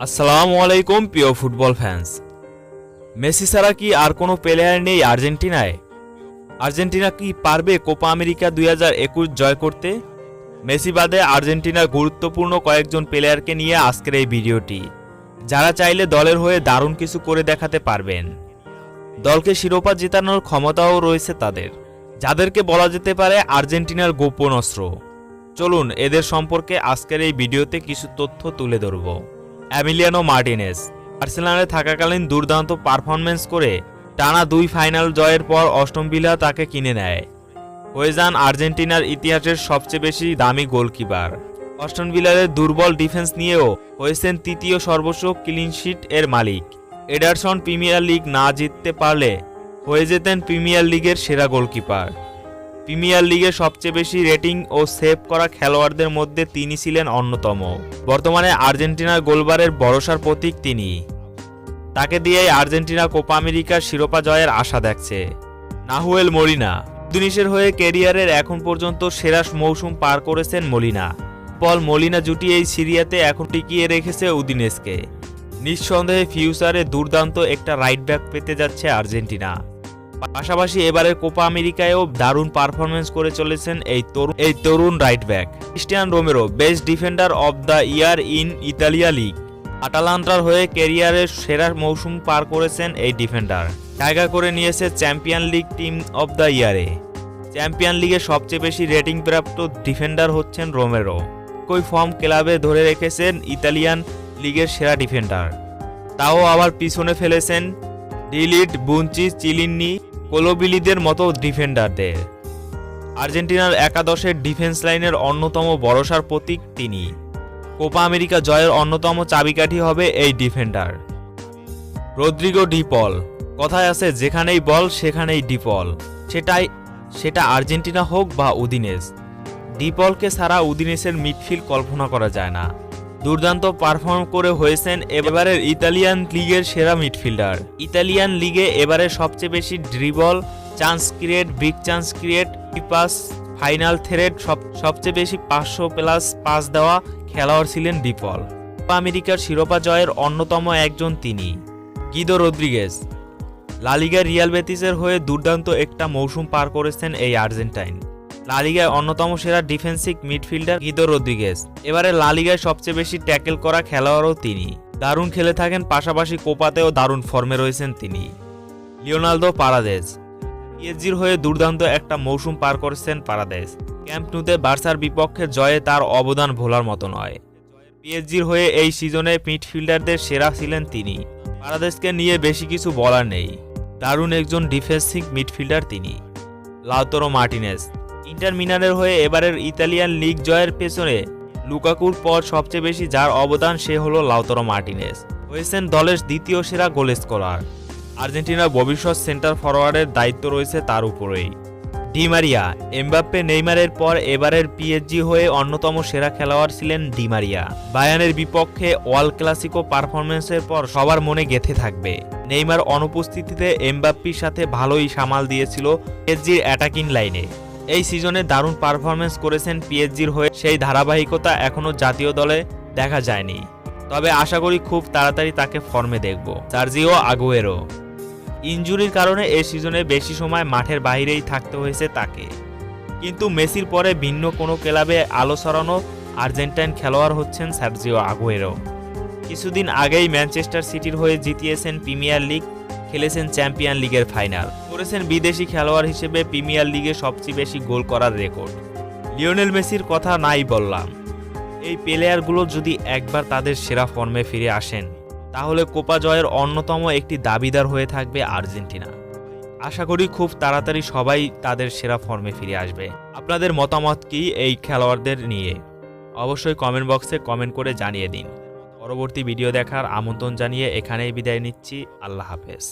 আসসালামু আলাইকুম প্রিয় ফুটবল ফ্যান্স। মেসি ছাড়া কি আর কোনো প্লেয়ার নেই আর্জেন্টিনায়? আর্জেন্টিনা কি পারবে কোপা আমেরিকা 2021 জয় করতে? মেসি বাদে আর্জেন্টিনার গুরুত্বপূর্ণ কয়েকজন প্লেয়ারকে নিয়ে আজকের এই ভিডিওটি, যারা চাইলে দলের হয়ে দারুণ কিছু করে দেখাতে পারবেন। দলকে শিরোপা জেতানোর ক্ষমতাও রয়েছে তাদের, যাদেরকে বলা যেতে পারে আর্জেন্টিনার গোপন অস্ত্র। চলুন এদের সম্পর্কে আজকের এই ভিডিওতে কিছু তথ্য তুলে ধরব। এমিলিয়ানো মার্টিনেজ আর্সেনালে থাকাকালীন দুর্দান্ত পারফরম্যান্স করে টানা 2 ফাইনাল জয়ের পর অস্টন ভিলা তাকে কিনে নেয়, হয়ে যান আর্জেন্টিনার ইতিহাসের সবচেয়ে বেশি দামি গোলকিপার। অস্টন ভিলার দুর্বল ডিফেন্স নিয়েও হয়েছেন তৃতীয় সর্বোচ্চ ক্লিনশিট এর মালিক। এডারসন প্রিমিয়ার লিগ না জিততে পারলে হয়ে যেতেন প্রিমিয়ার লিগের সেরা গোলকিপার। প্রিমিয়ার লিগে সবচেয়ে বেশি রেটিং ও সেভ করা খেলোয়াড়দের মধ্যে তিনি ছিলেন অন্যতম। বর্তমানে আর্জেন্টিনার গোলবারের ভরসার প্রতীক তিনি। তাকে দিয়েই আর্জেন্টিনা কোপা আমেরিকার শিরোপা জয়ের আশা দেখছে। নাহুয়েল মলিনা উদিনেসের হয়ে ক্যারিয়ারের এখন পর্যন্ত সেরা মৌসুম পার করেছেন মলিনা। পল মলিনা জুটি এই সিরিয়াতে এখন টিকিয়ে রেখেছে উদিনেসকে। নিঃসন্দেহে ফিউচারে দুর্দান্ত একটা রাইট ব্যাক পেতে যাচ্ছে আর্জেন্টিনা। পাশাপাশি এবারের কোপা আমেরিকায়ও দারুণ পারফরমেন্স করে চলেছেন এই তরুণ right back. Cristian Romero best defender of the year in Italia league. আটালান্টার হয়ে ক্যারিয়ারের সেরা মৌসুম পার করেছেন এই ডিফেন্ডার। জায়গা করে নিয়েছে champion league team of the ইয়ারে। চ্যাম্পিয়ন লিগে সবচেয়ে বেশি রেটিং প্রাপ্ত ডিফেন্ডার হচ্ছেন রোমেরো। একই ফর্ম ক্লাবে ধরে রেখেছেন ইতালিয়ান লিগের সেরা ডিফেন্ডার। তাও আবার পিছনে ফেলেছেন ডিলিট, বুঞ্চি, চিলিন্নি, কোলোবিলিদের মতো ডিফেন্ডারদের। আর্জেন্টিনার একাদশের ডিফেন্স লাইনের অন্যতম ভরসার প্রতীক তিনি। কোপা আমেরিকা জয়ের অন্যতম চাবিকাঠি হবে এই ডিফেন্ডার। রদ্রিগো ডি পল। কথায় আছে যেখানেই বল সেখানেই ডিপল। সেটা আর্জেন্টিনা হোক বা উদিনেস। ডিপলকে ছাড়া উদিনেসের মিডফিল্ড কল্পনা করা যায় না। দুর্দান্ত পারফর্ম করে হয়েছেন এবারের ইতালিয়ান লিগের সেরা মিডফিল্ডার। ইতালিয়ান লিগে এবারে সবচেয়ে বেশি dribble, chance create, big chance create, pass, final thread, সবচেয়ে বেশি 500+ পাস দেওয়া খেলোয়াড় ছিলেন ডিপল। কোপা আমেরিকার শিরোপা জয়ের অন্যতম একজন তিনি। গিদো রদ্রিগেজ লা লিগার রিয়াল বেতিসের হয়ে দুর্দান্ত একটা মৌসুম পার করেছেন এই আর্জেন্টাইন। লা লিগায় অন্যতম সেরা ডিফেন্সিভ মিডফিল্ডার গিদো রদ্রিগেজ। এবারে লা লিগায় সবচেয়ে বেশি ট্যাকেল করা খেলোয়াড়ও তিনি। দারুণ খেলে থাকেন, পাশাপাশি কোপাতেও দারুণ ফর্মে রয়েছেন তিনি। লিওনার্দো পারাদেজ পিএসজির হয়ে দুর্দান্ত একটা মৌসুম পার করেছেন পারাদেজ। ক্যাম্প নুতে বার্সার বিপক্ষে জয়ে তার অবদান ভোলার মতো নয়। পিএসজির হয়ে এই সিজনে মিডফিল্ডারদের সেরা ছিলেন তিনি। পারাদেজকে নিয়ে বেশি কিছু বলার নেই, দারুণ একজন ডিফেন্সিভ মিডফিল্ডার তিনি। লাউতারো মার্টিনেজ ইন্টার মিলানের হয়ে এবারের ইতালিয়ান লিগ জয়ের পেছনে লুকাকুর পর সবচেয়ে বেশি যার অবদান সে হলো লাউতারো মার্টিনেজ। হয়েছেন দলের দ্বিতীয় সেরা গোল স্কোরার। আর্জেন্টিনার ভবিষ্যৎ সেন্টার ফরওয়ার্ডের দায়িত্ব রয়েছে তার উপরেই। ডি মারিয়া এমবাপ্পে, নেইমারের পর এবারের পিএসজি হয়ে অন্যতম সেরা খেলোয়াড় ছিলেন ডি মারিয়া। বায়ার্নের বিপক্ষে ওয়াল ক্লাসিকো পারফরমেন্সের পর সবার মনে গেঁথে থাকবে। নেইমার অনুপস্থিতিতে এমবাপ্পির সাথে ভালোই সামাল দিয়েছিল পিএসজির অ্যাটাকিং লাইনে। এই সিজনে দারুণ পারফরমেন্স করেছেন পিএসজির হয়ে, সেই ধারাবাহিকতা এখনও জাতীয় দলে দেখা যায়নি। তবে আশা করি খুব তাড়াতাড়ি তাকে ফর্মে দেখব। সার্জিও আগুয়েরো ইনজুরির কারণে এই সিজনে বেশি সময় মাঠের বাইরেই থাকতে হয়েছে তাকে, কিন্তু মেসির পরে ভিন্ন কোনো ক্লাবে আলো ছড়ানো আর্জেন্টাইন খেলোয়াড় হচ্ছেন সার্জিও আগুয়েরো। কিছুদিন আগেই ম্যানচেস্টার সিটির হয়ে জিতিয়েছেন প্রিমিয়ার লিগ, খেলেছেন চ্যাম্পিয়ন লিগের ফাইনাল, করেছেন বিদেশি খেলোয়াড় হিসেবে প্রিমিয়ার লিগে সবচেয়ে বেশি গোল করার রেকর্ড। লিওনেল মেসির কথা নাই বললাম। এই প্লেয়ারগুলো যদি একবার তাদের সেরা ফর্মে ফিরে আসেন, তাহলে কোপা জয়ের অন্যতম একটি দাবিদার হয়ে থাকবে আর্জেন্টিনা। আশা করি খুব তাড়াতাড়ি সবাই তাদের সেরা ফর্মে ফিরে আসবে। আপনাদের মতামত কি এই খেলোয়াড়দের নিয়ে? অবশ্যই কমেন্ট বক্সে কমেন্ট করে জানিয়ে দিন। পরবর্তী ভিডিও দেখার আমন্ত্রণ জানিয়ে এখানেই বিদায় নিচ্ছি। আল্লাহ হাফেজ।